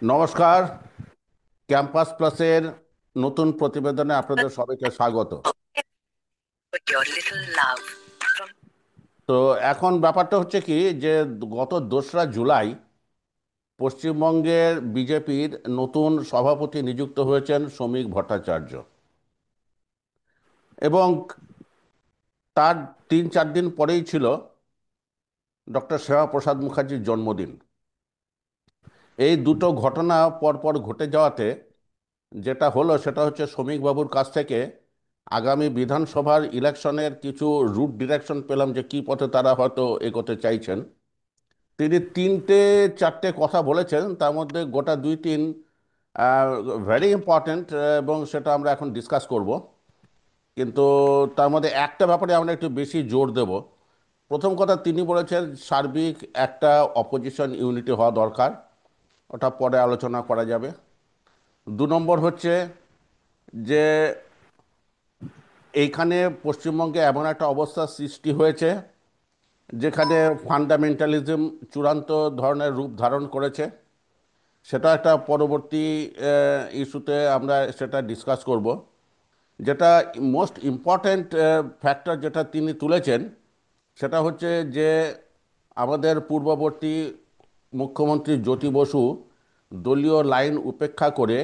নমস্কার। ক্যাম্পাস প্লাসের নতুন প্রতিবেদনে আপনাদের সবাইকে স্বাগত। তো এখন ব্যাপারটা হচ্ছে কি যে গত 2রা জুলাই পশ্চিমবঙ্গের বিজেপির নতুন সভাপতি নিযুক্ত হয়েছেন শ্রমিক ভট্টাচার্য, এবং তার 3-4 দিন পরেই ছিল ডক্টর শ্যামাপ্রসাদ মুখার্জির জন্মদিন। এই দুটো ঘটনা পরপর ঘটে যাওয়াতে যেটা হলো সেটা হচ্ছে শ্রমিকবাবুর কাছ থেকে আগামী বিধানসভার ইলেকশনের কিছু রুট ডিরেকশন পেলাম যে কী পথে তারা হয়তো এগোতে চাইছেন। তিনি 3-4টে কথা বলেছেন, তার মধ্যে গোটা 2-3 ভেরি ইম্পর্ট্যান্ট, এবং সেটা আমরা এখন ডিসকাস করব। কিন্তু তার মধ্যে একটা ব্যাপারে আমরা একটু বেশি জোর দেব। প্রথম কথা, তিনি বলেছেন সার্বিক একটা অপোজিশন ইউনিটি হওয়া দরকার, ওটা পরে আলোচনা করা যাবে। 2 নম্বর হচ্ছে যে এইখানে পশ্চিমবঙ্গে এমন একটা অবস্থার সৃষ্টি হয়েছে যেখানে ফান্ডামেন্টালিজম চূড়ান্ত ধরনের রূপ ধারণ করেছে। সেটা একটা পরবর্তী ইস্যুতে আমরা সেটা ডিসকাস করব। যেটা মোস্ট ইম্পর্ট্যান্ট ফ্যাক্টর যেটা তিনি তুলেছেন সেটা হচ্ছে যে আমাদের পূর্ববর্তী মুখ্যমন্ত্রী জ্যোতি বসু দলীয় লাইন উপেক্ষা করে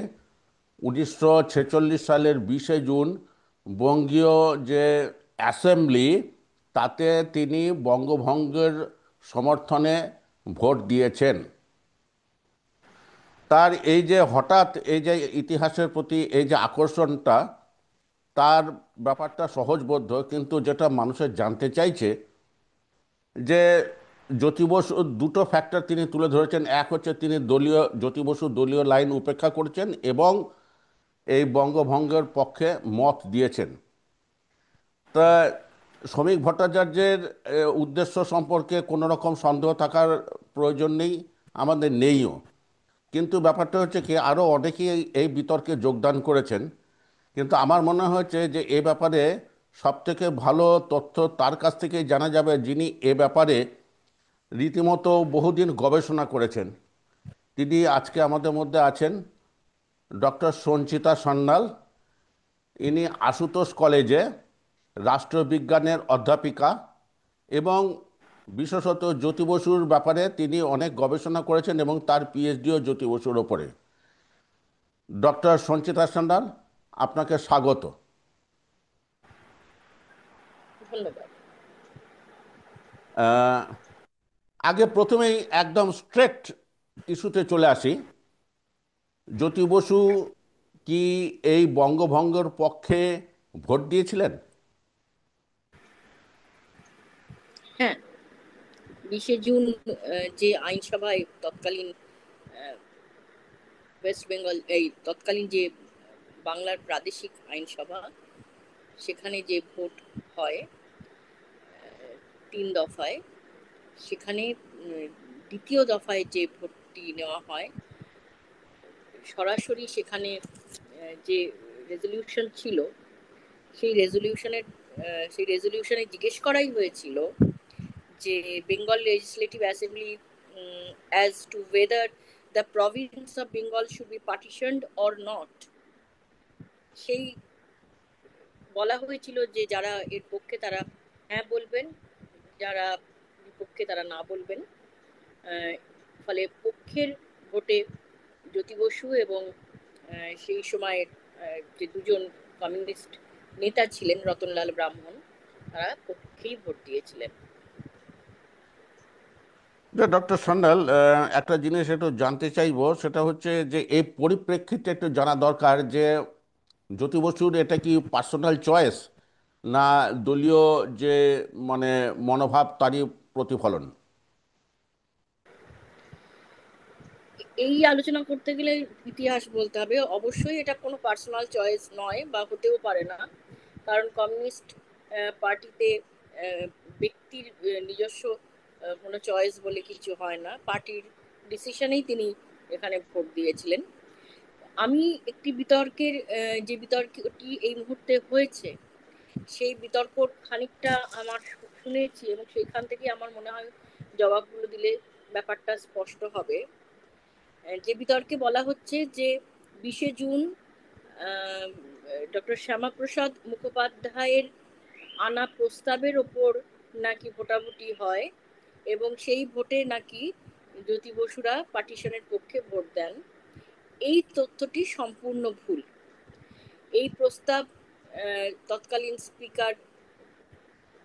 1946 সালের 20শে জুন বঙ্গীয় যে অ্যাসেম্বলি, তাতে তিনি বঙ্গভঙ্গের সমর্থনে ভোট দিয়েছেন। তার এই যে হঠাৎ এই যে ইতিহাসের প্রতি এই যে আকর্ষণটা, তার ব্যাপারটা সহজবোধ্য, কিন্তু যেটা মানুষের জানতে চাইছে যে জ্যোতি বসু দুটো ফ্যাক্টর তিনি তুলে ধরেছেন। এক হচ্ছে তিনি জ্যোতি বসু দলীয় লাইন উপেক্ষা করেছেন এবং এই বঙ্গভঙ্গের পক্ষে মত দিয়েছেন। তা শ্রমিক ভট্টাচার্যের উদ্দেশ্য সম্পর্কে কোনো রকম সন্দেহ থাকার প্রয়োজন নেই, আমাদের নেইও। কিন্তু ব্যাপারটা হচ্ছে কি, আরও অনেকেই এই বিতর্কে যোগদান করেছেন, কিন্তু আমার মনে হয়েছে যে এ ব্যাপারে সবথেকে ভালো তথ্য তার কাছ থেকেই জানা যাবে যিনি এ ব্যাপারে রীতিমতো বহুদিন গবেষণা করেছেন। তিনি আজকে আমাদের মধ্যে আছেন, ডক্টর সঞ্চিতা সান্যাল। ইনি আশুতোষ কলেজে রাষ্ট্রবিজ্ঞানের অধ্যাপিকা, এবং বিশেষত জ্যোতি বসুর ব্যাপারে তিনি অনেক গবেষণা করেছেন এবং তার পিএইচডিও জ্যোতি বসুর ওপরে। ডক্টর সঞ্চিতা সান্যাল, আপনাকে স্বাগত। ধন্যবাদ। আহ, আগে প্রথমেই একদম স্ট্রেট ইস্যুতে চলে আসি। জ্যোতি বসু কি এই বঙ্গভঙ্গের পক্ষে ভোট দিয়েছিলেন? হ্যাঁ, 20শে জুন যে আইনসভায় তৎকালীন ওয়েস্ট বেঙ্গল তৎকালীন যে বাংলার প্রাদেশিক আইনসভা, সেখানে যে ভোট হয় 3 দফায়, সেখানে দ্বিতীয় দফায় যে ভোটটি নেওয়া হয় সরাসরি সেখানে যে রেজলিউশন ছিল, সেই রেজলিউশনে জিজ্ঞেস করাই হয়েছিল যে Bengal legislative assembly as to whether the province of Bengal should be partitioned or not. সেই বলা হয়েছিল যে যারা এর পক্ষে তারা হ্যাঁ বলবেন, যারা বিপক্ষে তারা না বলবেন। ফলে পক্ষের ভোটে জ্যোতি বসু এবং সেই সময়ের যে দুজন কমিউনিস্ট নেতা ছিলেন রতনলাল ব্রাহ্মণ, তারা পক্ষেই ভোট দিয়েছিলেন। ডক্টর সান্যাল, একটা জিনিস একটু জানতে চাইবো, সেটা হচ্ছে যে এই পরিপ্রেক্ষিতে একটু জানা দরকার যে জ্যোতি বসুর এটা কি পার্সোনাল চয়েস, না দলীয় যে মানে মনোভাব তারই প্রতিফলন? এই আলোচনা করতে গেলে ইতিহাস বলতে হবে। অবশ্যই এটা কোনো পার্সোনাল চয়েস নয় বা হতেও পারে না, কারণ কমিউনিস্ট পার্টিতে ব্যক্তির নিজস্ব কোনো চয়েস বলে কিছু হয় না, পার্টির ডিসিশনেই তিনি এখানে ভোট দিয়েছিলেন। আমি একটি বিতর্কের যে বিতর্কটি এই মুহূর্তে হয়েছে সেই বিতর্ক খানিকটা আমার শুনেছি, এবং সেইখান থেকে আমার মনে হয় জবাবগুলো দিলে ব্যাপারটা স্পষ্ট হবে। যে বিতর্কে বলা হচ্ছে যে 20শে জুন ডক্টর শ্যামাপ্রসাদ মুখোপাধ্যায়ের আনা প্রস্তাবের ওপর নাকি ভোটাভুটি হয়, এবং সেই ভোটে নাকি জ্যোতি বসুরা পার্টিশনের পক্ষে ভোট দেন। এই তথ্যটি সম্পূর্ণ ভুল। এই প্রস্তাব তৎকালীন স্পিকার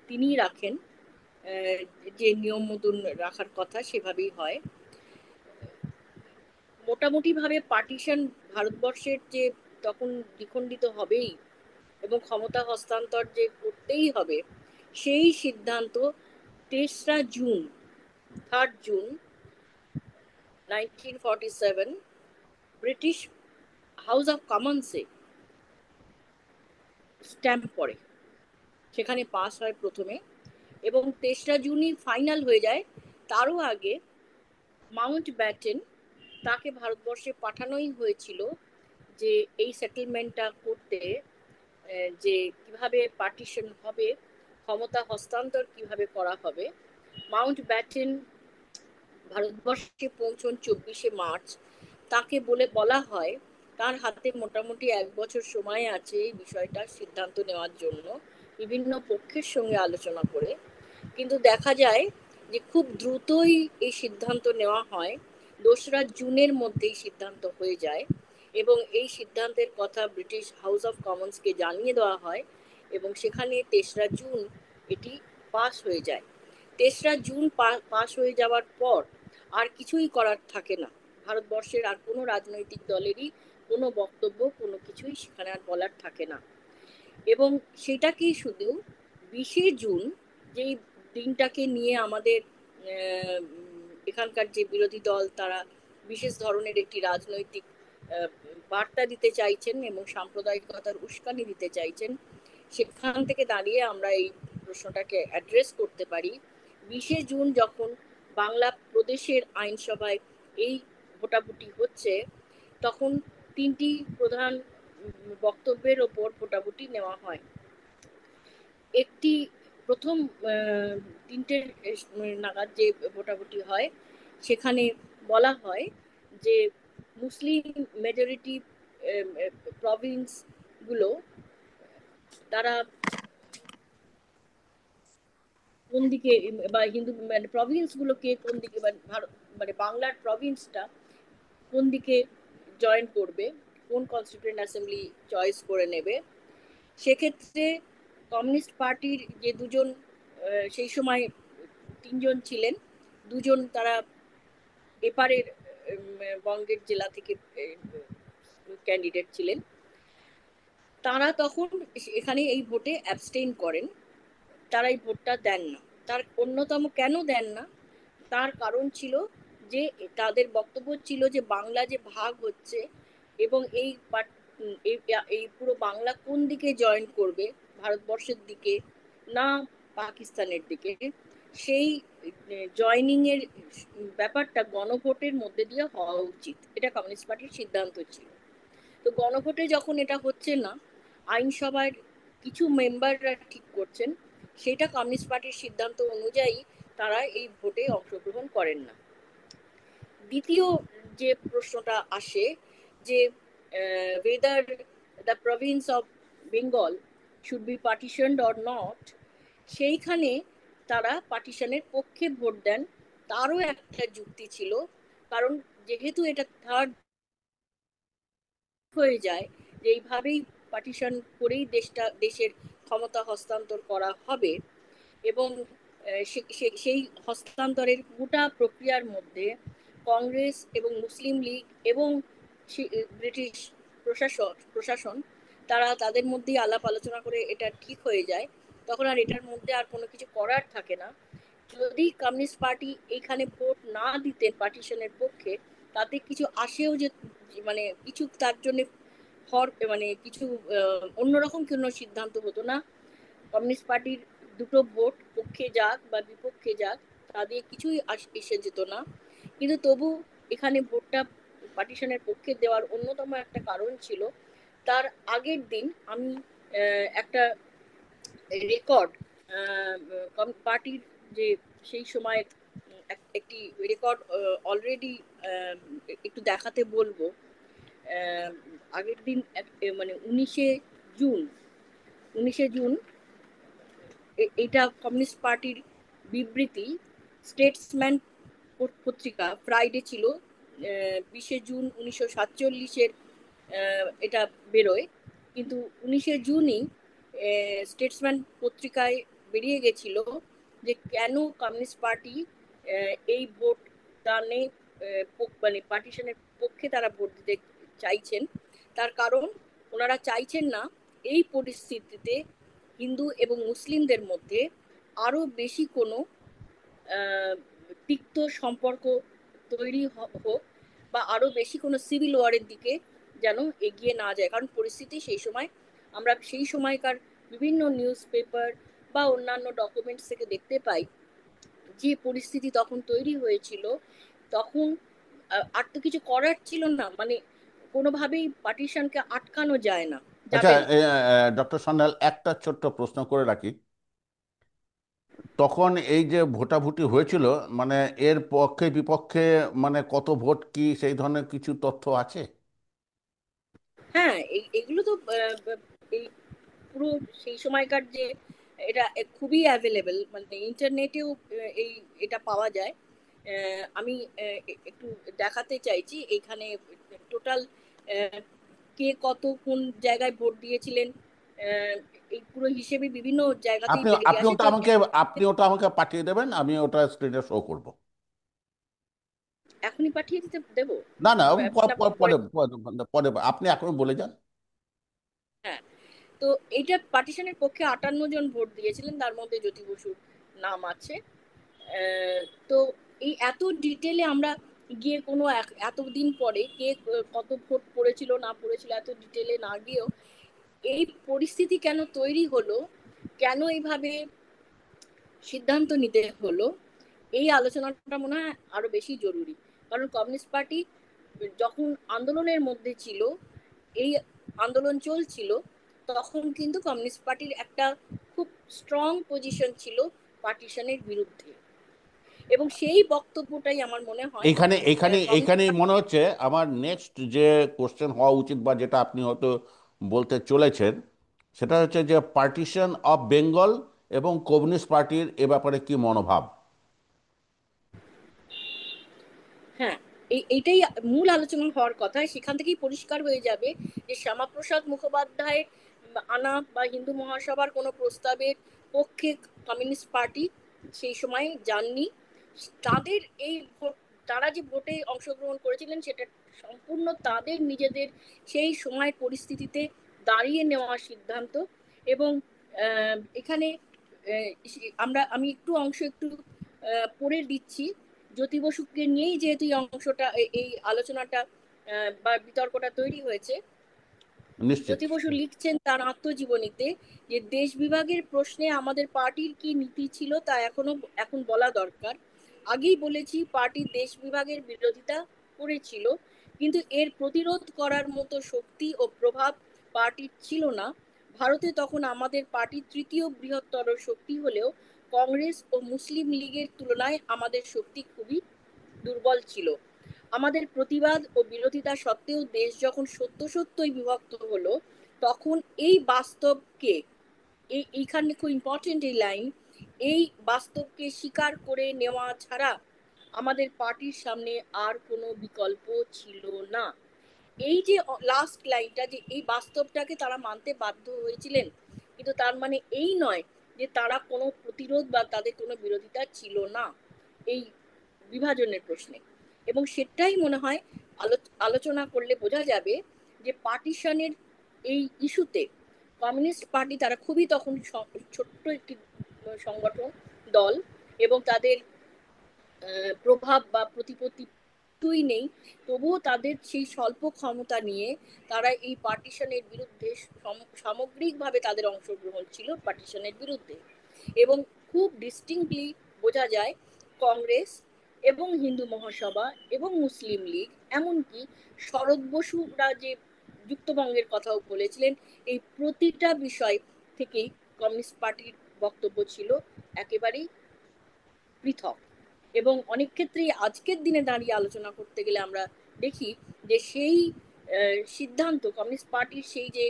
তিনিই রাখেন, যে নিয়ম মতন রাখার কথা সেভাবেই হয়। মোটামুটি ভাবে পার্টিশন ভারতবর্ষের যে তখন দ্বিখণ্ডিত হবেই এবং ক্ষমতা হস্তান্তর যে করতেই হবে, সেই সিদ্ধান্ত 3রা June 3rd June 1947 British house of কমন্সে স্ট্যাম্প পড়ে, সেখানে পাস হয় প্রথমে, এবং 3রা জুনই ফাইনাল হয়ে যায়। তারও আগে মাউন্ট ব্যাটেন, তাকে ভারতবর্ষে পাঠানোই হয়েছিল যে এই সেটেলমেন্টটা করতে, যে কিভাবে পার্টিশন হবে, ক্ষমতা হস্তান্তর কিভাবে করা হবে। মাউন্ট ব্যাটেন ভারতবর্ষে পৌঁছন 24শে মার্চ। তাকে বলা হয় তার হাতে মোটামুটি 1 বছর সময় আছে এই বিষয়টা সিদ্ধান্ত নেওয়ার জন্য, বিভিন্ন পক্ষের সঙ্গে আলোচনা করে। কিন্তু দেখা যায় যে খুব দ্রুতই এই সিদ্ধান্ত নেওয়া হয়, 2রা জুনের মধ্যেই সিদ্ধান্ত হয়ে যায়, এবং এই সিদ্ধান্তের কথা ব্রিটিশ হাউস অফ কমন্সকে জানিয়ে দেওয়া হয়, এবং সেখানে 3রা জুন এটি পাস হয়ে যায়। 3রা জুন পাস হয়ে যাওয়ার পর আর কিছুই করার থাকে না, ভারতবর্ষের আর কোনো রাজনৈতিক দলেরই কোনো বক্তব্য, কোনো কিছুই সেখানে আর বলার থাকে না। এবং সেটাকেই শুধু 20শে জুন, যেই দিনটাকে নিয়ে আমাদের এখানকার যে বিরোধী দল তারা বিশেষ ধরনের একটি রাজনৈতিক বার্তা দিতে চাইছেন এবং সাম্প্রদায়িকতার উস্কানি দিতে চাইছেন, সেখান থেকে দাঁড়িয়ে আমরা এই প্রশ্নটাকে অ্যাড্রেস করতে পারি। 20শে জুন যখন বাংলা প্রদেশের আইনসভায় এই ভোটাভুটি হচ্ছে, তখন 3টি প্রধান বক্তব্যের ওপর ভোটাভুটি নেওয়া হয়। একটি প্রথম 3টে নাগাদ যে ভোটাভুটি হয়, সেখানে বলা হয় যে মুসলিম মেজরিটি প্রভিন্স গুলো, তারা কোন দিকে, বা হিন্দু মানে প্রভিন্স গুলোকে কোন দিকে, মানে বাংলার প্রভিন্সটা কোন দিকে জয়েন করবে, কোন কনস্টিটিউয়েন্ট অ্যাসেম্বলি চয়েস করে নেবে। সেক্ষেত্রে কমিউনিস্ট পার্টির যে দুজন সেই সময় 3জন ছিলেন, দুজন তারা এপারের বঙ্গের জেলা থেকে ক্যান্ডিডেট ছিলেন, তারা তখন এখানে এই ভোটে অ্যাবস্টেইন করেন, তারা এই ভোটটা দেন না। তার অন্যতম কেন দেন না, তার কারণ ছিল যে তাদের বক্তব্য ছিল যে বাংলা যে ভাগ হচ্ছে, এবং এই পুরো বাংলা কোন দিকে জয়েন করবে, ভারতবর্ষের দিকে না পাকিস্তানের দিকে, সেই জয়নিং এর ব্যাপারটা গণভোটের মধ্যে দিয়ে হওয়া উচিত, এটা কমিউনিস্ট পার্টির সিদ্ধান্ত ছিল। তো গণভোটে যখন এটা হচ্ছে না, আইনসভার কিছু মেম্বাররা ঠিক করছেন, সেটা কমিউনিস্ট পার্টির সিদ্ধান্ত অনুযায়ী তারা এই ভোটে অংশগ্রহণ করেন না। দ্বিতীয় যে প্রশ্নটা আসে যে whether the province of Bengal should be partitioned or not, সেইখানে তারা পার্টিশনের পক্ষে ভোট দেন। তারও একটা যুক্তি ছিল, কারণ যেহেতু এটা 3rd হয়ে যায় যে এইভাবেই পার্টিশন করেই দেশের ক্ষমতা হস্তান্তর করা হবে, এবং সেই হস্তান্তরের গোটা প্রক্রিয়ার মধ্যে কংগ্রেস এবং মুসলিম লীগ এবং ব্রিটিশ প্রশাসন তারা তাদের মধ্যেই আলাপ আলোচনা করে এটা ঠিক হয়ে যায়, তখন আর এটার মধ্যে আর কোনো কিছু করার থাকে না। যদি কমিউনিস্ট পার্টি এখানে ভোট না দিতেন পার্টিশনের পক্ষে, তাতে কিছু আসেও যে মানে কিছু তার জন্য মানে কিছু অন্যরকম কোনো সিদ্ধান্ত হতো না। কমিউনিস্ট পার্টির দুটো ভোট পক্ষে যাক বা বিপক্ষে যাক, তাদের কিছুই এসে যেত না। কিন্তু তবু এখানে ভোটটা পার্টিশনের পক্ষে দেওয়ার অন্যতম একটা কারণ ছিল, তার আগের দিন আমি একটা রেকর্ড পার্টির যে সেই সময় একটি রেকর্ড অলরেডি একটু দেখাতে বলবো। আহ, আগের দিন মানে 19শে জুন, 19শে জুন এটা কমিউনিস্ট পার্টির বিবৃতি স্টেটসম্যান পত্রিকা ফ্রাইডে ছিল, 20শে জুন 1947-এর এটা বেরোয়। কিন্তু 19শে জুনই স্টেটসম্যান পত্রিকায় বেরিয়ে গেছিল যে কেন কমিউনিস্ট পার্টি এই ভোট দানে মানে পার্টিশনের পক্ষে তারা ভোট দিতে চাইছেন। তার কারণ ওনারা চাইছেন না এই পরিস্থিতিতে হিন্দু এবং মুসলিমদের মধ্যে আরো বেশি কোনো তিক্ত সম্পর্ক তৈরি হোক বা আরো বেশি কোনো সিভিল ওয়ারের দিকে যেন এগিয়ে না যায়। কারণ পরিস্থিতি সেই সময় আমরা সেই সময়কার বিভিন্ন নিউজ পেপার বা অন্যান্য ডকুমেন্টস থেকে দেখতে পাই যে পরিস্থিতি তখন তৈরি হয়েছিল, তখন আর তো কিছু করার ছিল না, মানে কোনোভাবেই পার্টিশনকে আটকানো যায় না, আচ্ছা, যাবে না। ডক্টর সান্যাল, একটা ছোট্ট প্রশ্ন করে রাখি। তখন এই যে ভোটাভুটি হয়েছিল, মানে এর পক্ষে বিপক্ষে মানে কত ভোট কি সেই ধরনের কিছু তথ্য আছে? হ্যাঁ, এগুলো তো এই পুরো সেই সময়কার যে এটা খুবই অ্যাভেলেবেল, মানে ইন্টারনেটেও এই এটা পাওয়া যায়। আমি একটু দেখাতে চাইছি এইখানে টোটাল কে কত কোন জায়গায় ভোট দিয়েছিলেন, আহ, এই পুরো হিসেবে বিভিন্ন জায়গাতেই আপনি বেরিয়ে আপনি আসে ওটা তো। আমাকে আপনি ওটা আমাকে পাঠিয়ে দেবেন, আমি ওটা স্ক্রিনে শো করব। এখনই পাঠিয়ে দিতে দেবো? না না, না পরে? পরে পরে পরে আপনি এখন বলে যান। হ্যাঁ, তো এইটা পার্টিশনের পক্ষে 58 জন ভোট দিয়েছিলেন, তার মধ্যে জ্যোতি বসুর নাম আছে। আহ, তো এই এত ডিটেলে আমরা গিয়ে কোনো এতদিন পরে কে কত ভোট পড়েছিল না পড়েছিল এত ডিটেলে না গিয়েও এই পরিস্থিতি কেন তৈরি হলো, কেন এইভাবে সিদ্ধান্ত নিতে হলো, এই আলোচনাটা মনে হয় আরো বেশি জরুরি। কারণ কমিউনিস্ট পার্টি যখন আন্দোলনের মধ্যে ছিল, এই আন্দোলন চলছিল, তখন কিন্তু কমিউনিস্ট পার্টির একটা খুব স্ট্রং পজিশন ছিল পার্টিশনের বিরুদ্ধে, এবং সেই বক্তব্যটাই আমার মনে হয় এইখানে এইখানে কমিউনিস্ট এইখানেই পার্টি। মনে হচ্ছে আমার নেক্সট যে কোশ্চেন হওয়া উচিত, বা যেটা আপনি হয়তো বলতে চলেছেন, সেটা হচ্ছে যে পার্টিশন অফ বেঙ্গল এবং কমিউনিস্ট পার্টির এ ব্যাপারে কি মনোভাব। হ্যাঁ, এইটাই মূল আলোচনা হওয়ার কথা। সেখান থেকেই পরিষ্কার হয়ে যাবে যে শ্যামাপ্রসাদ মুখোপাধ্যায় আনা বা হিন্দু মহাসভার কোনো প্রস্তাবের পক্ষে কমিউনিস্ট পার্টি সেই সময় যাননি। তাদের এই ভোট, তারা যে ভোটে অংশগ্রহণ করেছিলেন সেটা সম্পূর্ণ তাদের নিজেদের সেই সময়ের পরিস্থিতিতে দাঁড়িয়ে নেওয়া সিদ্ধান্ত। এবং এখানে আমি একটু অংশ একটু পড়ে দিচ্ছি। জ্যোতি বসুকে নিয়েই যেহেতু এই অংশটা এই আলোচনাটা বা বিতর্কটা তৈরি হয়েছে, নিশ্চিত। জ্যোতি বসু লিখছেন তার আত্মজীবনীতে যে দেশ বিভাগের প্রশ্নে আমাদের পার্টির কি নীতি ছিল তা এখন বলা দরকার। আগেই বলেছি পার্টি দেশ বিভাগের বিরোধিতা করেছিল, কিন্তু এর প্রতিরোধ করার মতো শক্তি ও প্রভাব পার্টির ছিল না। ভারতে তখন আমাদের পার্টি তৃতীয় বৃহত্তর শক্তি হলেও কংগ্রেস ও মুসলিম লীগের তুলনায় আমাদের শক্তি খুবই দুর্বল ছিল। আমাদের প্রতিবাদ ও বিরোধিতা সত্ত্বেও দেশ যখন সত্য সত্যই বিভক্ত হলো, তখন এই বাস্তবকে, এইখানে খুব ইম্পর্টেন্ট এই লাইন, এই বাস্তবকে স্বীকার করে নেওয়া ছাড়া আমাদের পার্টির সামনে আর কোনো বিকল্প ছিল না। এই যে লাস্ট লাইনটা, যে এই বাস্তবটাকে তারা মানতে বাধ্য হয়েছিলেন, কিন্তু তার মানে এই নয় যে তারা কোনো প্রতিরোধ বা তাদের কোনো বিরোধিতা ছিল না এই বিভাজনের প্রশ্নে। এবং সেটাই মনে হয় আলোচনা করলে বোঝা যাবে যে পার্টিশনের এই ইস্যুতে কমিউনিস্ট পার্টি, তারা খুবই তখন ছোট্ট একটি সংগঠন, দল, এবং তাদের প্রভাব বা প্রতিপত্তি তুই নেই, তবুও তাদের সেই স্বল্প ক্ষমতা নিয়ে তারা এই পার্টিশনের বিরুদ্ধে সামগ্রিকভাবে তাদের অংশগ্রহণ ছিল পার্টিশনের বিরুদ্ধে। এবং খুব ডিস্টিংক্টলি বোঝা যায় কংগ্রেস এবং হিন্দু মহাসভা এবং মুসলিম লীগ, এমনকি শরৎ বসুরা যে যুক্তবঙ্গের কথাও বলেছিলেন, এই প্রতিটা বিষয় থেকেই কমিউনিস্ট পার্টির বক্তব্য ছিল একেবারেই পৃথক। এবং অনেক ক্ষেত্রেই আজকের দিনে দাঁড়িয়ে আলোচনা করতে গেলে আমরা দেখি যে সেই সিদ্ধান্ত, কমিউনিস্ট পার্টির সেই যে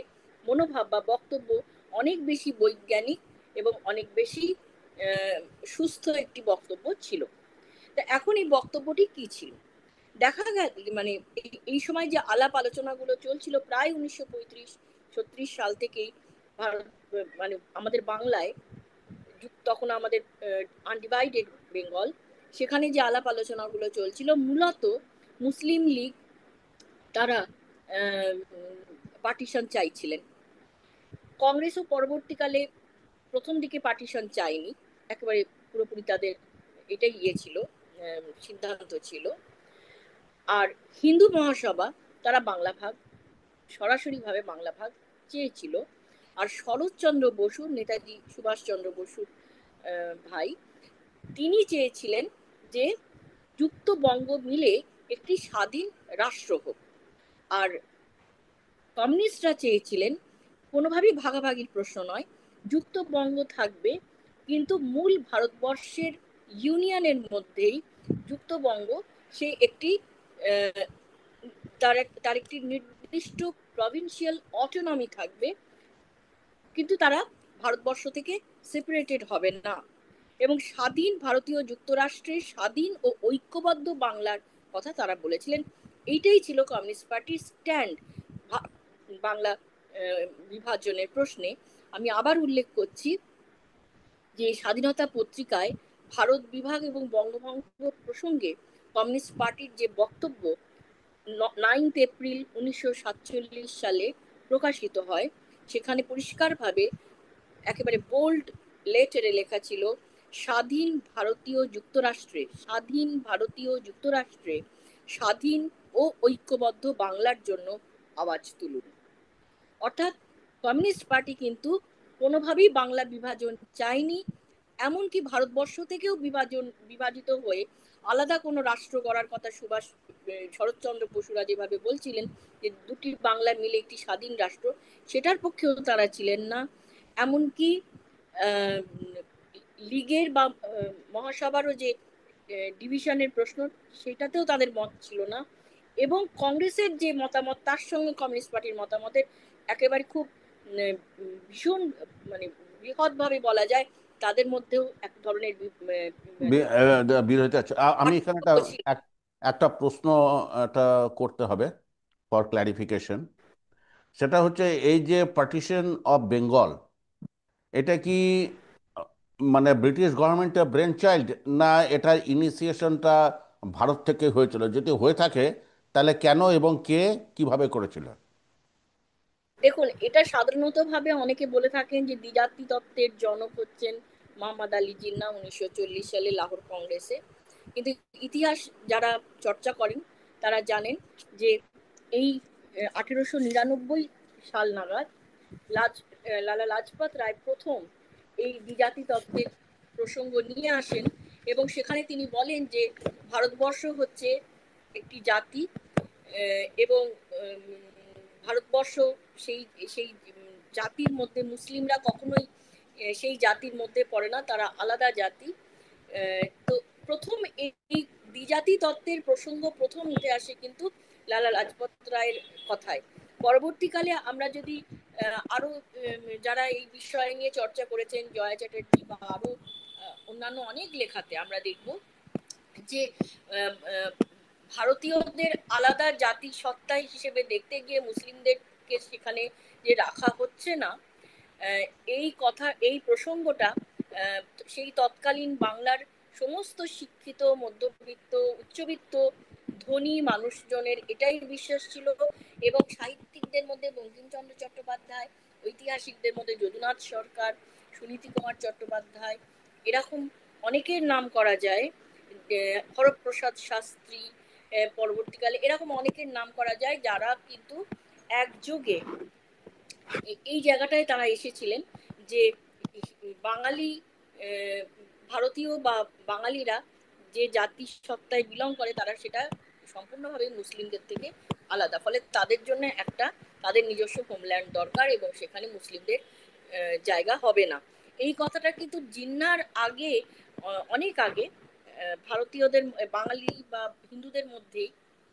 মনোভাব বা বক্তব্য অনেক বেশি বৈজ্ঞানিক এবং অনেক বেশি সুস্থ একটি বক্তব্য ছিল। তা এখন এই বক্তব্যটি কি ছিল? দেখা গেল মানে এই সময় যে আলাপ আলোচনাগুলো চলছিল প্রায় 1935-36 সাল থেকেই ভারত, মানে আমাদের বাংলায়, তখন আমাদের আনডিভাইডেড বেঙ্গল, সেখানে যে আলাপ আলোচনাগুলো চলছিল মূলত মুসলিম লীগ তারা পার্টিশন চাইছিলেন। কংগ্রেসও পরবর্তীকালে প্রথম দিকে পার্টিশন চায়নি, একেবারে পুরোপুরি তাদের এটাই ছিল, সিদ্ধান্ত ছিল। আর হিন্দু মহাসভা তারা বাংলা ভাগ, সরাসরিভাবে বাংলা ভাগ চেয়েছিল। আর শরৎচন্দ্র বসু, নেতাজি সুভাষচন্দ্র বসুর ভাই, তিনি চেয়েছিলেন যে যুক্তবঙ্গ মিলে একটি স্বাধীন রাষ্ট্র হোক। আর কমিউনিস্টরা চেয়েছিলেন কোনোভাবেই ভাগাভাগির প্রশ্ন নয়, যুক্তবঙ্গ থাকবে, কিন্তু মূল ভারতবর্ষের ইউনিয়নের মধ্যেই যুক্তবঙ্গ সে একটি তার একটি নির্দিষ্ট প্রভিন্সিয়াল অটোনমি থাকবে, কিন্তু তারা ভারতবর্ষ থেকে সেপারেটেড হবেন না। এবং স্বাধীন ভারতীয় যুক্তরাষ্ট্রের স্বাধীন ও ঐক্যবদ্ধ বাংলার কথা তারা বলেছিলেন। এইটাই ছিল কমিউনিস্ট পার্টির স্ট্যান্ড বাংলা বিভাজনের প্রশ্নে। আমি আবার উল্লেখ করছি যে স্বাধীনতা পত্রিকায় ভারত বিভাগ এবং বঙ্গভঙ্গ প্রসঙ্গে কমিউনিস্ট পার্টির যে বক্তব্য 9 এপ্রিল 1947 সালে প্রকাশিত হয়, সেখানে পরিষ্কারভাবে একেবারে বোল্ড লেটারে লেখা ছিল, স্বাধীন ভারতীয় যুক্তরাষ্ট্রে, স্বাধীন ভারতীয় যুক্তরাষ্ট্রে স্বাধীন ও ঐক্যবদ্ধ বাংলার জন্য আওয়াজ তুলুন। অর্থাৎ কমিউনিস্ট পার্টি কিন্তু কোনোভাবেই বাংলা বিভাজন চায়নি, এমনকি ভারতবর্ষ থেকেও বিভাজিত হয়ে আলাদা কোনো রাষ্ট্র গড়ার কথা শরৎচন্দ্র বসুরা যেভাবে বলছিলেন যে দুটি বাংলা মিলে একটি স্বাধীন রাষ্ট্র, সেটার পক্ষেও তারা ছিলেন না। এমনকি লীগের বা মহাসভারও যে ডিভিশনের প্রশ্ন, সেটাতেও তাদের মত ছিল না। এবং কংগ্রেসের যে মতামত, তার সঙ্গে কমিউনিস্ট পার্টির মতামতের একেবারে খুব ভীষণ, মানে বৃহৎভাবে বলা যায় তাদের মধ্যেও এক ধরনের বিরোধিতা আছে। আমি এখানে একটা প্রশ্ন একটা করতে হবে ফর ক্ল্যারিফিকেশন। সেটা হচ্ছে এই যে পার্টিশন অফ বেঙ্গল, এটা কি আহ, মানে ব্রিটিশ গভর্নমেন্টের ব্রেন চাইল্ড, না এটার ইনিশিয়েশনটা ভারত থেকে হয়েছিল? যদি হয়ে থাকে তাহলে কেন এবং কে কিভাবে করেছিল? দেখুন, এটা সাধারণত ভাবে অনেকে বলে থাকেন যে দ্বিজাতি তত্ত্বের জনক হচ্ছেন মোহাম্মদ আলী জিন্নাহ 1940 সালে লাহোর কংগ্রেসে। কিন্তু ইতিহাস যারা চর্চা করেন তারা জানেন যে এই 1899 সাল নাগাদ লালা লাজপত রায় প্রথম এই দ্বিজাতি তত্ত্বের প্রসঙ্গ নিয়ে আসেন। এবং সেখানে তিনি বলেন যে ভারতবর্ষ হচ্ছে একটি জাতি, এবং ভারতবর্ষ সেই সেই জাতির মধ্যে মুসলিমরা কখনোই সেই জাতির মধ্যে পড়ে না, তারা আলাদা জাতি। তো প্রথম এই দ্বিজাতি তত্ত্বের প্রসঙ্গ প্রথম উঠে আসে কিন্তু লালা লাজপত রায়ের কথায়। পরবর্তীকালে আমরা যদি আরো যারা এই বিষয় নিয়ে চর্চা করেছেন, জয়া চ্যাটার্জি বা আরো অন্যান্য অনেক লেখাতে আমরা দেখব যে ভারতীয়দের আলাদা জাতি সত্তা হিসেবে দেখতে গিয়ে মুসলিমদেরকে সেখানে যে রাখা হচ্ছে না, এই কথা, এই প্রসঙ্গটা সেই তৎকালীন বাংলার সমস্ত শিক্ষিত, মধ্যবিত্ত, উচ্চবিত্ত, ধনী মানুষজনের এটাই বিশ্বাস ছিল। এবং সাহিত্যিকদের মধ্যে বঙ্কিমচন্দ্র চট্টোপাধ্যায়, ঐতিহাসিকদের মধ্যে যদুনাথ সরকার, সুনীতি কুমার চট্টোপাধ্যায়, এরকম অনেকের নাম করা যায়, হরপ্রসাদ শাস্ত্রী, পরবর্তীকালে এরকম অনেকের নাম করা যায় যারা কিন্তু একযোগে এই জায়গাটায় তারা এসেছিলেন যে বাঙালি, ভারতীয় বা বাঙালিরা যে জাতি সত্তায় বিলং করে তারা সেটা সম্পূর্ণভাবে মুসলিমদের থেকে আলাদা, ফলে তাদের জন্য একটা তাদের নিজস্ব হোমল্যান্ড দরকার এবং সেখানে মুসলিমদের জায়গা হবে না। এই কথাটা কিন্তু জিন্নার আগে, অনেক আগে, ভারতীয়দের, বাঙালি বা হিন্দুদের মধ্যেই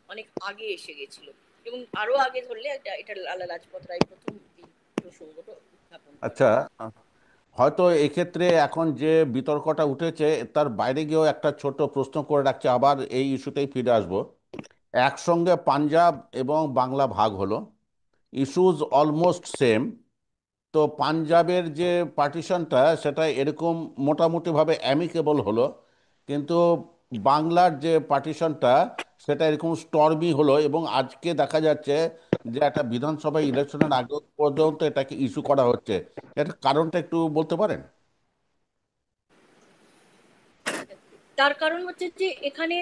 অনেক আগে এসে গেছিল। এবং আরো আগে ধরলে এটা এটা লালা লাজপত রায় প্রথম এই প্রসঙ্গটা উত্থাপন করেন। আচ্ছা, হয়তো এক্ষেত্রে এখন যে বিতর্কটা উঠেছে তার বাইরে গিয়েও একটা ছোট প্রশ্ন করে রাখছে, আবার এই ইস্যুতেই ফিরে আসবো। একসঙ্গে পাঞ্জাব এবং বাংলা ভাগ হলো, ইস্যুজ অলমোস্ট সেম। তো পাঞ্জাবের যে পার্টিশনটা সেটা এরকম মোটামুটিভাবে অ্যামিকেবল হলো, কিন্তু বাংলার যে পার্টিশনটা সেটা এরকম স্টর্মি হলো, এবং আজকে দেখা যাচ্ছে যে একটা বিধানসভা ইলেকশনের আগে পর্যন্ত এটাকে ইস্যু করা হচ্ছে। এর কারণটা একটু বলতে পারেন? তার কারণ হচ্ছে যে এখানে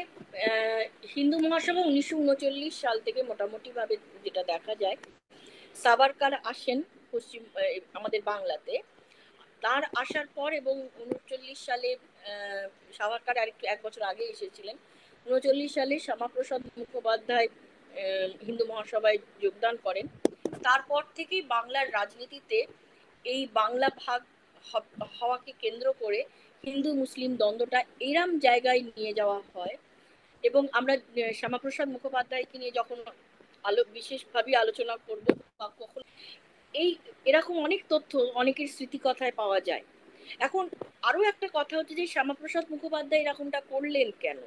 আহ, হিন্দু মহাসভা 1939 সাল থেকে মোটামুটি ভাবে যেটা দেখা যায়, সাভারকার আসেন পশ্চিম আমাদের বাংলাতে। তার আসার পর এবং 39 সালে সাভারকার আরেকটু এক বছর আগে এসেছিলেন, 39 সালে শ্যামাপ্রসাদ মুখোপাধ্যায় হিন্দু মহাসভায় যোগদান করেন। তারপর থেকেই বাংলার রাজনীতিতে এই বাংলা ভাগ হওয়াকে কেন্দ্র করে হিন্দু মুসলিম দ্বন্দ্বটা এরম জায়গায় নিয়ে যাওয়া হয়। এবং আমরা শ্যামাপ্রসাদ মুখোপাধ্যায়কে নিয়ে যখন বিশেষভাবে আলোচনা করব বা কখন এই এরকম অনেক তথ্য অনেকের স্মৃতিকথায় পাওয়া যায়। এখন আরো একটা কথা হচ্ছে যে শ্যামাপ্রসাদ মুখোপাধ্যায় এরকমটা করলেন কেন,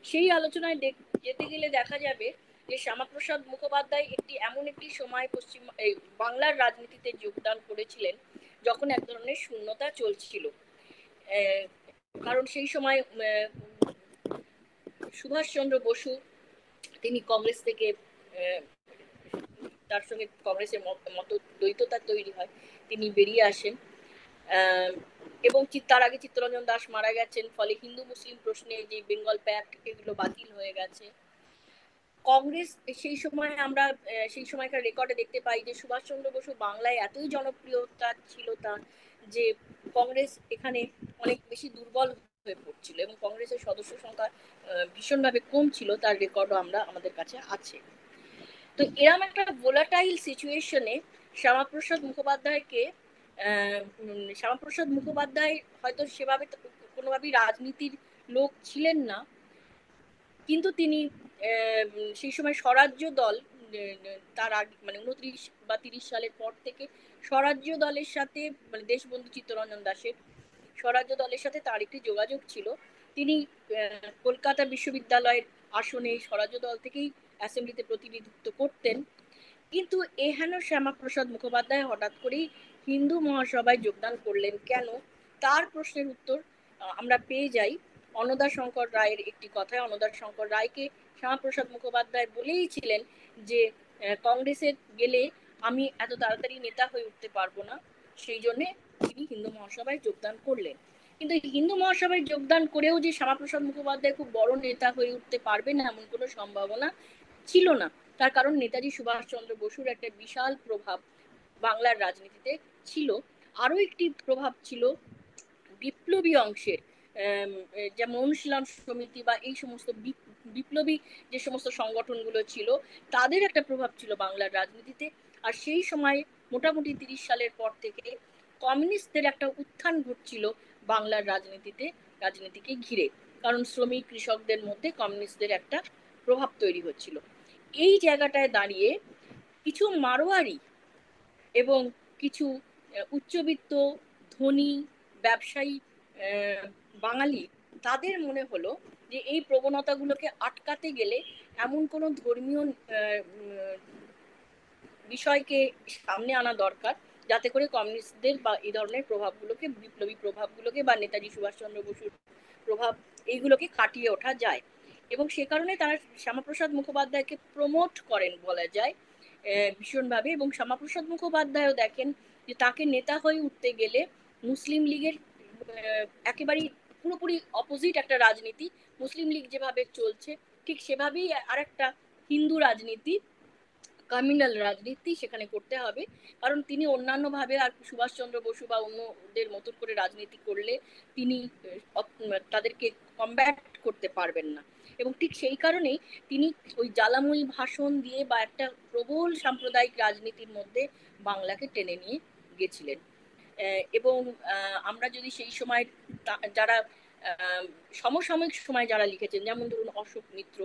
সেই আলোচনায় যেতে গেলে দেখা যাবে যে শ্যামাপ্রসাদ মুখোপাধ্যায় এমন একটি সময় বাংলার রাজনীতিতে যোগদান করেছিলেন যখন এক ধরনের শূন্যতা চলছিল। কারণ সেই সময় সুভাষচন্দ্র বসু, তিনি কংগ্রেস থেকে, তার সঙ্গে কংগ্রেসের মত দ্বৈততা তৈরি হয়, তিনি বেরিয়ে আসেন। এবং তার আগে চিত্তরঞ্জন দাস মারা গেছেন, ফলে হিন্দু মুসলিম প্রশ্নে যে বেঙ্গল প্যাক্ট এগুলো বাতিল হয়ে গেছে। কংগ্রেস সেই সময় আমরা সেই সময়কার রেকর্ডে দেখতে পাই যে সুভাষচন্দ্র বসু বাংলায় এতই জনপ্রিয়তা ছিল তার, যে কংগ্রেস এখানে অনেক বেশি দুর্বল হয়ে পড়ছিল এবং কংগ্রেসের সদস্য সংখ্যা ভীষণভাবে কম ছিল, তার রেকর্ডও আমাদের কাছে আছে। তো এরম একটা ভোলাটাইল সিচুয়েশনে শ্যামাপ্রসাদ মুখোপাধ্যায়কে, শ্যামাপ্রসাদ মুখোপাধ্যায় হয়তো সেভাবে কোনোভাবেই রাজনীতির লোক ছিলেন না, কিন্তু তিনি সেই সময় স্বরাজ্য দল, তার আগে মানে 29 বা 30 সালের পর থেকে স্বরাজ্য দলের সাথে, মানে দেশবন্ধু চিত্তরঞ্জন দাসের স্বরাজ্য দলের সাথে তার একটি যোগাযোগ ছিল। তিনি কলকাতা বিশ্ববিদ্যালয়ের আসনে স্বরাজ্য দল থেকেই অ্যাসেম্বলিতে প্রতিনিধিত্ব করতেন। কিন্তু এহেন শ্যামাপ্রসাদ মুখোপাধ্যায় হঠাৎ করেই হিন্দু মহাসভায় যোগদান করলেন কেন, তার প্রশ্নের উত্তর আমরা পেয়ে যাই অন্নদা শঙ্কর রায়ের একটি কথায়। অন্নদা শঙ্কর রায়কে শ্যামাপ্রসাদ মুখোপাধ্যায় বলেইছিলেন যে কংগ্রেসে গেলে আমি এত তাড়াতাড়ি নেতা হয়ে উঠতে পারবো না, সেই জন্যে তিনি হিন্দু মহাসভায় যোগদান করলেন। কিন্তু হিন্দু মহাসভায় যোগদান করেও যে শ্যামাপ্রসাদ মুখোপাধ্যায় খুব বড় নেতা হয়ে উঠতে পারবে না এমন কোনো সম্ভাবনা ছিল না। তার কারণ নেতাজি সুভাষচন্দ্র বসুর একটা বিশাল প্রভাব বাংলার রাজনীতিতে ছিল। আরো একটি প্রভাব ছিল বিপ্লবী অংশের, যেমন অনুশীলন সমিতি বা এই সমস্ত বিপ্লবী যে সমস্ত সংগঠনগুলো ছিল, তাদের একটা প্রভাব ছিল বাংলার রাজনীতিতে। আর সেই সময় মোটামুটি 30 সালের পর থেকে কমিউনিস্টদের একটা উত্থান ঘটছিল বাংলার রাজনীতিকে ঘিরে, কারণ শ্রমিক কৃষকদের মধ্যে কমিউনিস্টদের একটা প্রভাব তৈরি হচ্ছিল। এই জায়গাটায় দাঁড়িয়ে কিছু মারোয়ারি এবং কিছু উচ্চবিত্ত, ধনী, ব্যবসায়ী বাঙালি, তাদের মনে হলো যে এই প্রবণতাগুলোকে আটকাতে গেলে এমন কোনো ধর্মীয় বিষয়কে সামনে আনা দরকার, যাতে করে কমিউনিস্টদের বা এই ধরনের প্রভাবগুলোকে, বিপ্লবী প্রভাবগুলোকে বা নেতাজি সুভাষচন্দ্র বসুর প্রভাব, এইগুলোকে কাটিয়ে ওঠা যায়। এবং সে কারণে তারা শ্যামাপ্রসাদ মুখোপাধ্যায়কে প্রমোট করেন বলা যায় ভীষণভাবে। এবং শ্যামাপ্রসাদ মুখোপাধ্যায়ও দেখেন যে তাকে নেতা হয়ে উঠতে গেলে মুসলিম লীগের একেবারেই পুরোপুরি অপোজিট একটা রাজনীতি, মুসলিম লীগ যেভাবে চলছে ঠিক সেভাবেই আরেকটা হিন্দু রাজনীতি, কমিউনাল রাজনীতি সেখানে করতে হবে। কারণ তিনি অন্যান্য ভাবে আর সুভাষচন্দ্র বসু বা অন্যদের মতো করে রাজনীতি করলে তিনি তাদেরকে কমব্যাট করতে পারবেন না। এবং ঠিক সেই কারণেই তিনি ওই জ্বালাময়ী ভাষণ দিয়ে বা একটা প্রবল সাম্প্রদায়িক রাজনীতির মধ্যে বাংলাকে টেনে নিয়ে গেছিলেন। এবং আমরা যদি সেই সময় যারা সমসাময়িক সময় যারা লিখেছেন, যেমন ধরুন অশোক মিত্র,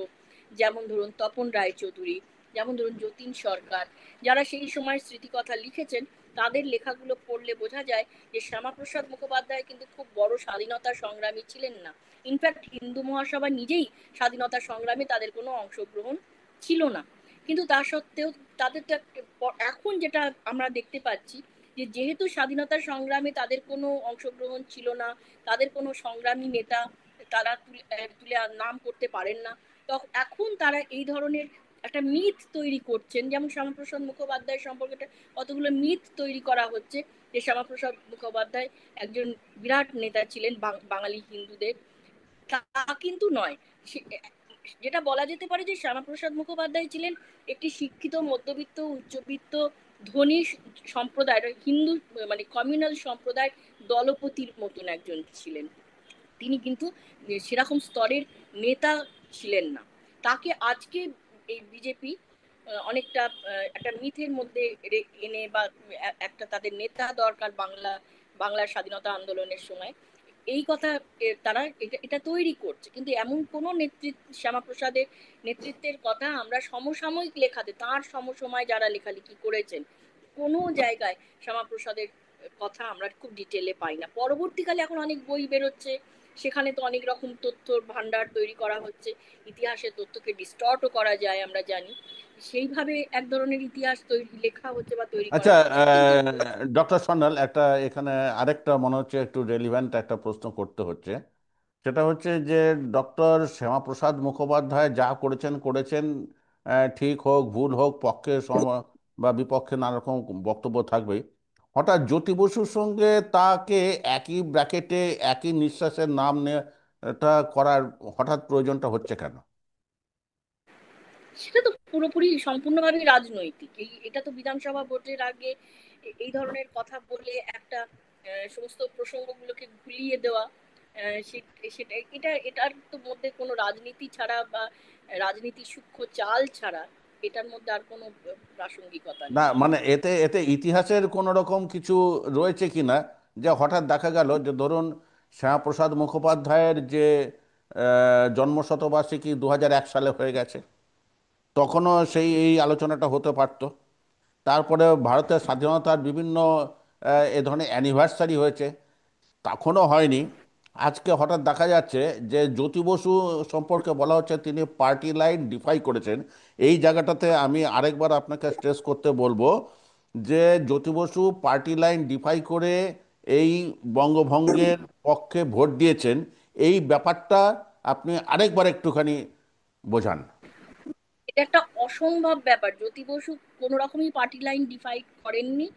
যেমন ধরুন তপন রায়চৌধুরী, যেমন ধরুন যতীন সরকার, যারা সেই সময় স্মৃতিকথা লিখেছেন, তাদের লেখাগুলো পড়লে বোঝা যায় যে শ্যামাপ্রসাদ মুখোপাধ্যায় কিন্তু খুব বড় স্বাধীনতা সংগ্রামী ছিলেন না। ইনফ্যাক্ট হিন্দু মহাসভা নিজেই স্বাধীনতা সংগ্রামে তাদের কোনো অংশগ্রহণ ছিল না। কিন্তু তা সত্ত্বেও তাদের এখন যেটা আমরা দেখতে পাচ্ছি যে যেহেতু স্বাধীনতা সংগ্রামে তাদের কোনো অংশগ্রহণ ছিল না, তাদের কোনো সংগ্রামী নেতা তারা তুলে নাম করতে পারেন না, তখন এখন তারা এই ধরনের একটা মিথ তৈরি করছেন। যেমন শ্যামাপ্রসাদ মুখোপাধ্যায় সম্পর্কে কতগুলো মিথ তৈরি করা হচ্ছে যে শ্যামাপ্রসাদ মুখোপাধ্যায় একজন বিরাট নেতা ছিলেন বাঙালি হিন্দুদের, তা কিন্তু নয়। যেটা বলা যেতে পারে যে শ্যামাপ্রসাদ মুখোপাধ্যায় ছিলেন একটি শিক্ষিত মধ্যবিত্ত উচ্চবিত্ত ধনী সম্প্রদায়ের হিন্দু, মানে কমিউনাল সম্প্রদায় দলপতির মতন একজন ছিলেন। তিনি কিন্তু সেরকম স্তরের নেতা ছিলেন না। তাকে আজকে এই বিজেপি অনেকটা একটা মিথের মধ্যে এনে বা একটা তাদের নেতা দরকার বাংলার স্বাধীনতা আন্দোলনের সময়, এই কথা তারা এটা তৈরি করছে। কিন্তু এমন কোন নেতৃত্ব, শ্যামাপ্রসাদের নেতৃত্বের কথা আমরা সমসাময়িক লেখাতে, তার সমসময় যারা লেখালেখি করেছেন, কোনো জায়গায় শ্যামাপ্রসাদের কথা আমরা খুব ডিটেলে পাই না। পরবর্তীকালে এখন অনেক বই বেরোচ্ছে, সেখানে তো অনেক রকম তথ্যর ভান্ডার তৈরি করা হচ্ছে, ইতিহাসের তথ্যকে ডিস্টর্টও করা যায় আমরা জানি, সেইভাবে এক ধরনের ইতিহাস তৈরি লেখা হচ্ছে বা তৈরি করা আচ্ছা, হচ্ছে। কিন্তু ডক্টর সান্যাল, একটা এখানে আরেকটা মনে হচ্ছে একটু রেলিভেন্ট একটা প্রশ্ন করতে হচ্ছে। সেটা হচ্ছে যে ডক্টর শ্যামাপ্রসাদ মুখোপাধ্যায় যা করেছেন করেছেন, ঠিক হোক ভুল হোক, পক্ষে বা বিপক্ষে নানা রকম বক্তব্য থাকবেই। হঠাৎ জ্যোতি বসুর সঙ্গে তাকে একই ব্র্যাকেটে একই নিঃশ্বাসের নাম নিয়ে এটা করার হঠাৎ প্রয়োজনটা হচ্ছে কেন? সেটা তো পুরোপুরি সম্পূর্ণভাবে রাজনৈতিক। এটা তো বিধানসভা ভোটের আগে এই ধরনের কথা বলে একটা সমস্ত প্রসঙ্গগুলোকে ভুলিয়ে দেওয়া, সেটা এটার তো মধ্যে কোনো রাজনীতি ছাড়া বা রাজনীতি সূক্ষ্ম চাল ছাড়া এটার মধ্যে আর কোনো প্রাসঙ্গিকতা না, নেই। মানে এতে এতে ইতিহাসের কোনো রকম কিছু রয়েছে কিনা, যে হঠাৎ দেখা গেল যে ধরুন শ্যামাপ্রসাদ মুখোপাধ্যায়ের যে জন্মশতবার্ষিকী 2001 সালে হয়ে গেছে, তখনও সেই এই আলোচনাটা হতে পারতো। তারপরে ভারতের স্বাধীনতার বিভিন্ন এ ধরনের অ্যানিভার্সারি হয়েছে, তখনও হয়নি। আজকে হঠাৎ দেখা যাচ্ছে যে জ্যোতি বসু সম্পর্কে বলা হচ্ছে তিনি পার্টি লাইন ডিফাই করেছেন। এই জায়গাটাতে আমি আরেকবার আপনাকে স্ট্রেস করতে বলবো যে Jyoti Basu party line defy করে এই বঙ্গভঙ্গের পক্ষে ভোট দিয়েছেন। এই ব্যাপারটা আপনি আরেকবার একটুখানি বোঝান। এটা একটা অসম্ভব ব্যাপার। জ্যোতি বসু কোনো রকমই পার্টি লাইন ডিফাইড করেননি।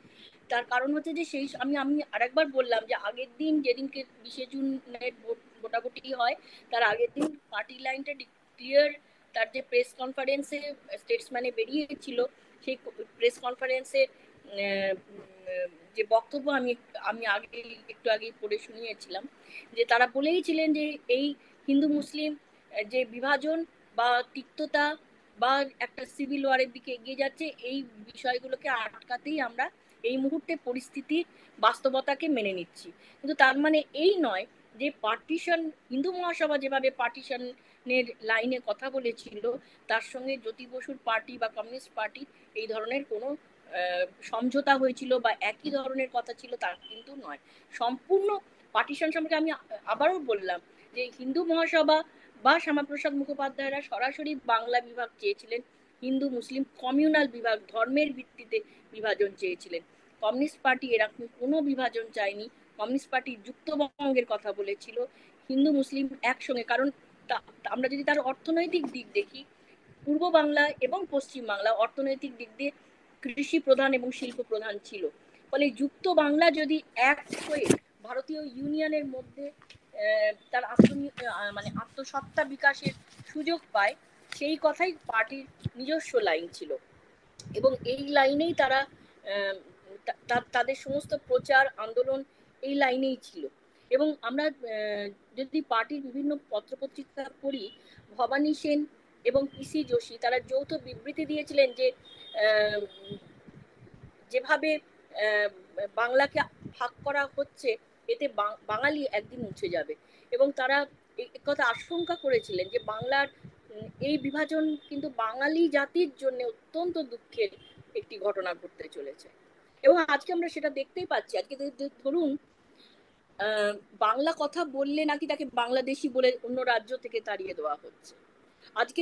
তার কারণ হচ্ছে যে সেই আমি আমি আরেকবার বললাম যে আগের দিন যেদিনকে 20 জুনের ভোটাভুটি হয়, তার আগের দিন পার্টি লাইনটা ক্লিয়ার। তার যে প্রেস কনফারেন্সে স্টেটসম্যানে বেরিয়েছিল, সেই প্রেস কনফারেন্সে যে বক্তব্য আমি আমি আগে একটু আগে পড়ে শুনিয়েছিলাম, যে তারা বলেইছিলেন যে এই হিন্দু মুসলিম যে বিভাজন বা তিক্ততা বা একটা সিভিল ওয়ারের দিকে এগিয়ে যাচ্ছে, এই বিষয়গুলোকে আটকাতেই আমরা এই মুহূর্তে পরিস্থিতির বাস্তবতাকে মেনে নিচ্ছি। কিন্তু তার মানে এই নয় যে পার্টিশন, হিন্দু মহাসভা যেভাবে পার্টিশনের লাইনে কথা বলেছিল, তার সঙ্গে জ্যোতি বসুর পার্টি বা কমিউনিস্ট পার্টি এই ধরনের কোনো সমঝোতা হয়েছিল বা একই ধরনের কথা ছিল, তা কিন্তু নয়। সম্পূর্ণ পার্টিশন সম্পর্কে আমি আবারও বললাম যে হিন্দু মহাসভা বা শ্যামাপ্রসাদ মুখোপাধ্যায়রা সরাসরি বাংলা বিভাগ চেয়েছিলেন, হিন্দু মুসলিম কমিউনাল বিভাগ, ধর্মের ভিত্তিতে বিভাজন চেয়েছিলেন। কমিউনিস্ট পার্টি এরকম কোনো বিভাজন চায়নি। কমিউনিস্ট পার্টি যুক্তবঙ্গের কথা বলেছিল, হিন্দু মুসলিম একসঙ্গে। কারণ আমরা যদি তার অর্থনৈতিক দিক দেখি, পূর্ব বাংলা এবং পশ্চিম বাংলা অর্থনৈতিক দিক দিয়ে কৃষি প্রধান এবং শিল্প প্রধান ছিল। ফলে যুক্ত বাংলা যদি এক হয়ে ভারতীয় ইউনিয়নের মধ্যে তার মানে আত্মসত্তা বিকাশের সুযোগ পায়, সেই কথাই পার্টির নিজস্ব লাইন ছিল। এবং এই লাইনেই তারা তাদের সমস্ত প্রচার আন্দোলন এই লাইনেই ছিল। এবং আমরা যদি পার্টির বিভিন্ন পত্রপত্রিকা পড়ি, ভবানী সেন এবং পিসি যোশী তারা যৌথ বিবৃতি দিয়েছিলেন যে যেভাবে বাংলাকে ভাগ করা হচ্ছে, এতে বাঙালি একদিন মুছে যাবে। এবং তারা কথা আশঙ্কা করেছিলেন যে বাংলার এই বিভাজন কিন্তু বাঙালি জাতির জন্য অত্যন্ত দুঃখের একটি ঘটনা ঘটতে চলেছে। এবং আজকে আমরা সেটা দেখতেই পাচ্ছি। আজকে ধরুন বাংলা কথা বললে নাকি তাকে বাংলাদেশি বলে অন্য রাজ্য থেকে তাড়িয়ে দেওয়া হচ্ছে। আজকে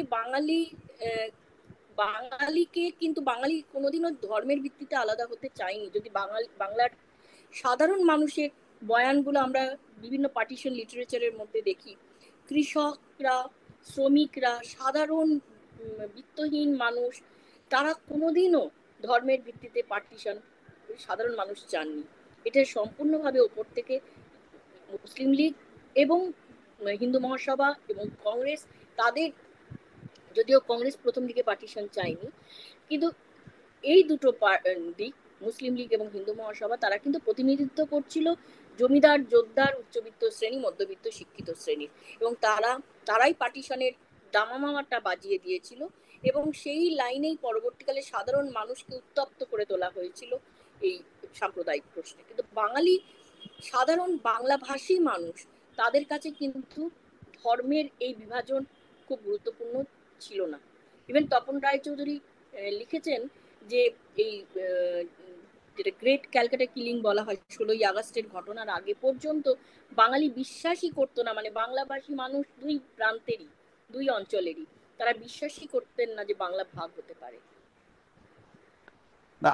বাঙালিকে কিন্তু বাঙালি কোনোদিনও ধর্মের ভিত্তিতে আলাদা হতে চায়নি। যদি বাংলার সাধারণ মানুষের বয়ানগুলো আমরা বিভিন্ন পার্টিশন লিটারেচারের মধ্যে দেখি, কৃষকরা, শ্রমিকরা, সাধারণ বিত্তহীন মানুষ, তারা কোনোদিনও ধর্মের ভিত্তিতে পার্টিশন সাধারণ মানুষ চাননি। এটা সম্পূর্ণভাবে ওপর থেকে মুসলিম লীগ এবং হিন্দু মহাসভা এবং কংগ্রেস, তাদের, যদিও কংগ্রেস প্রথম দিকে পার্টিশন চায়নি, কিন্তু এই দুটো দিক, মুসলিম লীগ এবং হিন্দু মহাসভা, তারা কিন্তু প্রতিনিধিত্ব করছিল জমিদার, জোরদার, উচ্চবিত্ত শ্রেণী, মধ্যবিত্ত, শিক্ষিত শ্রেণীর। এবং তারাই পার্টিশনের দামামাটা বাজিয়ে দিয়েছিল। এবং সেই লাইনেই পরবর্তীকালে সাধারণ মানুষকে উত্তপ্ত করে তোলা হয়েছিল এই সাম্প্রদায়িক প্রশ্নে। কিন্তু বাঙালি সাধারণ বাংলাভাষী মানুষ, তাদের কাছে কিন্তু ধর্মের এই বিভাজন খুব গুরুত্বপূর্ণ ছিল না। ইভেন তপন রায়চৌধুরী লিখেছেন যে এই যেটা গ্রেট ক্যালকাটা কিলিং বলা হয়, 16ই আগস্টের ঘটনার আগে পর্যন্ত বাঙালি বিশ্বাসই করতো না, মানে বাংলাভাষী মানুষ দুই প্রান্তেরই, দুই অঞ্চলেরই, তারা বিশ্বাসই করতেন না যে বাংলা ভাগ হতে পারে। না,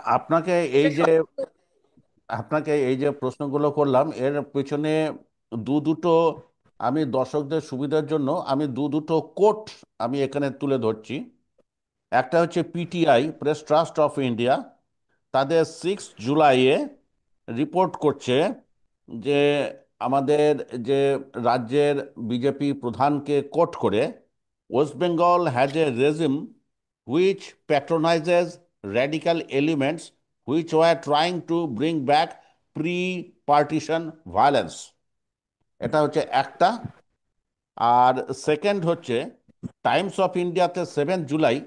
এটা আপনাকে এই যে প্রশ্নগুলো করলাম, এর পেছনে দুটো, আমি দর্শকদের সুবিধার জন্য আমি দুটো কোট আমি এখানে তুলে ধরছি। একটা হচ্ছে PTI, press trust of India, তাদের 6 জুলাইয়ে রিপোর্ট করছে যে আমাদের যে রাজ্যের বিজেপি প্রধানকে কোট করে, west Bengal has a regime which patronises radical elements which were trying to bring back pre partition violence. এটা হচ্ছে একটা। আর সেকেন্ড হচ্ছে টাইমস অফ ইন্ডিয়াতে 7 জুলাই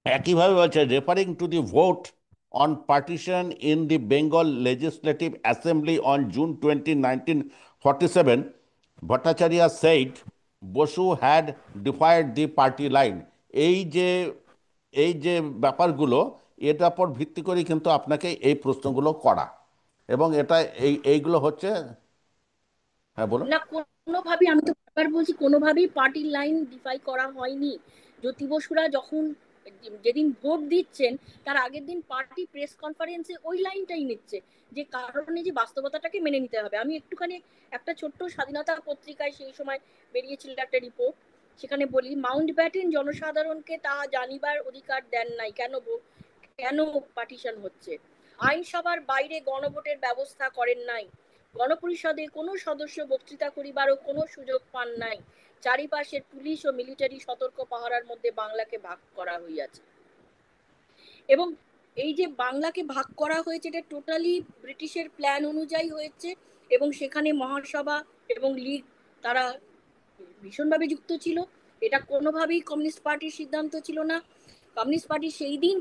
একইভাবে বলছে, referring to the vote on partition in the Bengal legislative assembly on June 20, 1947, Bhattacharya said Basu had defied the party line. এই যে এই যে ব্যাপারগুলো, এটার উপর ভিত্তি করে কিন্তু আপনাকে এই প্রশ্নগুলো করা, এবং এটা এইগুলো হচ্ছে। হ্যাঁ, বলুন। না, কোনোভাবেই, আমি তো বারবার বলছি, কোনোভাবেই পার্টির লাইন ডিফাই করা হয়নি। জ্যোতি বসুরা যখন যেদিন ভোট দিচ্ছেন, তার আগের দিন পার্টি প্রেস কনফারেন্সে ওই লাইনটাই নিচ্ছে, যে কারণে যে বাস্তবতাটাকে মেনে নিতে হবে। আমি একটুখানি একটা ছোট্ট স্বাধীনতা পত্রিকায় সেই সময় বেরিয়েছিল একটা রিপোর্ট, সেখানে বলি, মাউন্ট ব্যাটেন জনসাধারণকে তাহা জানিবার অধিকার দেন নাই, কেন পার্টিশন হচ্ছে। আইনসভার বাইরে গণভোটের ব্যবস্থা করেন নাই, গণপরিষদে কোনো সদস্য বক্তৃতা করিবারও কোনো সুযোগ পান নাই, চারিপাশের পুলিশ ও মিলিটারি সতর্ক পাহারার মধ্যে বাংলাকে ভাগ করা হইয়াছে। এবং এই যে বাংলাকে ভাগ করা হয়েছে, এটা টোটালি ব্রিটিশের প্ল্যান অনুযায়ী হয়েছে। এবং সেখানে মহাসভা এবং লীগ, তারা ভীষণভাবে যুক্ত ছিল। এটা কোনোভাবেই কমিউনিস্ট পার্টির সিদ্ধান্ত ছিল না। কমিউনিস্ট পার্টি সেই দিন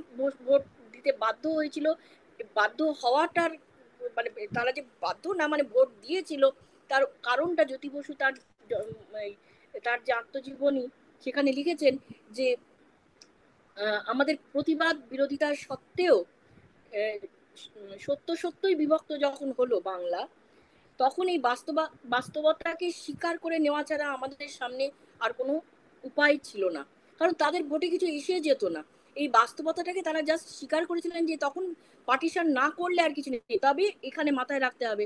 ভোট দিতে বাধ্য হয়েছিল। বাধ্য হওয়াটার মানে, তারা যে বাধ্য না, মানে ভোট দিয়েছিল, তার কারণটা জ্যোতি বসু তার যে আত্মজীবনী সেখানে লিখেছেন যে আমাদের প্রতিবাদ বিরোধিতা সত্ত্বেও সত্যই বিভক্ত যখন হলো বাংলা, তখন এই বাস্তবতাকে স্বীকার করে নেওয়া ছাড়া আমাদের সামনে আর কোনো উপায় ছিল না, কারণ তাদের ভোটে কিছু এসে যেত না। এই বাস্তবতাটাকে তারা জাস্ট স্বীকার করেছিলেন যে তখন পার্টিশন না করলে আর কিছু নেই। তবে এখানে মাথায় রাখতে হবে,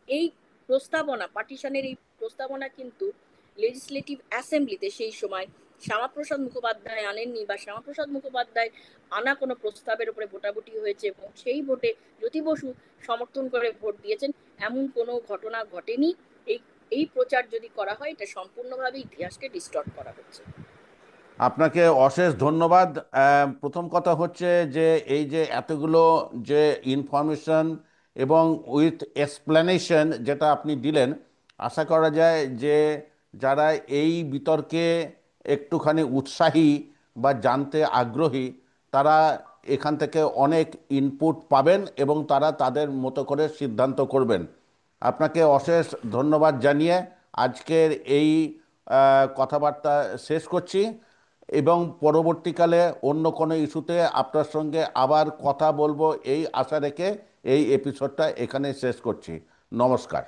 এই পার্টিশনের এই প্রস্তাবনা কিন্তু লেজিসলেটিভ অ্যাসেম্বলিতে সেই সময় শ্যামাপ্রসাদ মুখোপাধ্যায় আনেননি, বা শ্যামাপ্রসাদ মুখোপাধ্যায় আনা কোনো প্রস্তাবের উপরে ভোটাভুটি হয়েছে এবং সেই ভোটে জ্যোতি বসু সমর্থন করে ভোট দিয়েছেন, এমন কোনো ঘটনা ঘটেনি। এই এই প্রচার যদি করা হয়, এটা সম্পূর্ণভাবে ইতিহাসকে ডিস্টর্ট করা হচ্ছে। আপনাকে অশেষ ধন্যবাদ। প্রথম কথা হচ্ছে যে এই যে এতগুলো যে ইনফরমেশন এবং উইথ এক্সপ্লেনেশন যেটা আপনি দিলেন, আশা করা যায় যে যারা এই বিতর্কে একটুখানি উৎসাহী বা জানতে আগ্রহী, তারা এখান থেকে অনেক ইনপুট পাবেন এবং তারা তাদের মতো করে সিদ্ধান্ত করবেন। আপনাকে অশেষ ধন্যবাদ জানিয়ে আজকের এই কথাবার্তা শেষ করছি, এবং পরবর্তীকালে অন্য কোনো ইস্যুতে আপনার সঙ্গে আবার কথা বলবো এই আশা রেখে এই এপিসোডটা এখানে শেষ করছি। নমস্কার।